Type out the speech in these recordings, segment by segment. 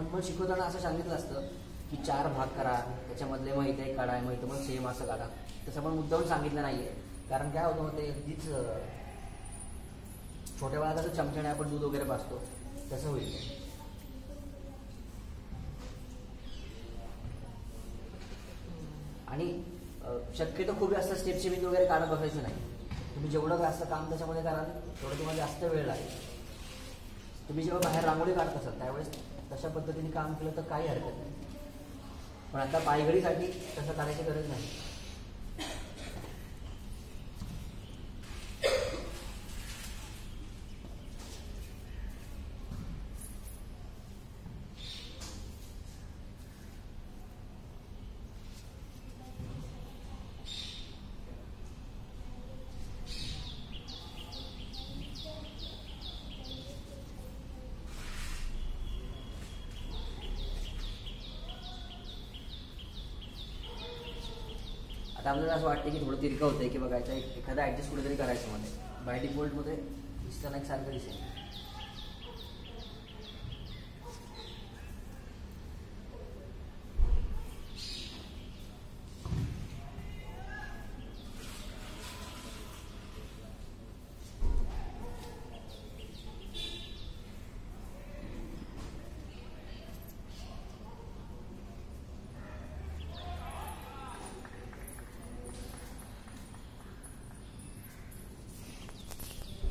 पण मग शिकवताना असं सांगितलं असतं की 4 भाग करा, त्याच्यामधले मग इथे एक काढा, मग इथं मग सेम असं काढा. तसं पण मुद्दाहून सांगितलं नाही आहे. कारण काय होतं मग ते अगदीच छोट्या वेळात असं चमच्याने आपण दूध वगैरे पाजतो तसं होईल. आणि शक्यतो खूप जास्त स्टेपचे बिंदू वगैरे काढत बसायचं नाही. तुम्ही जेवढं जास्त काम त्याच्यामध्ये कराल तेवढं तुम्हाला जास्त वेळ लागेल. तुम्ही जेव्हा बाहेर रांगोळी काढत असाल त्यावेळेस तशा पद्धतीने काम केलं तर काही हरकत नाही. पण आता पायघडीसाठी तसं करायची गरज नाही. आता आपल्याला असं वाटतं की थोडं तिरकं होतंय की बघायचं एखादा ॲडजस्ट कुठेतरी करायचं मध्ये. बाय डिफॉल्टमध्ये दिसताना एक सारखं दिसेल.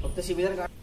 फक्त शिबिर काढ.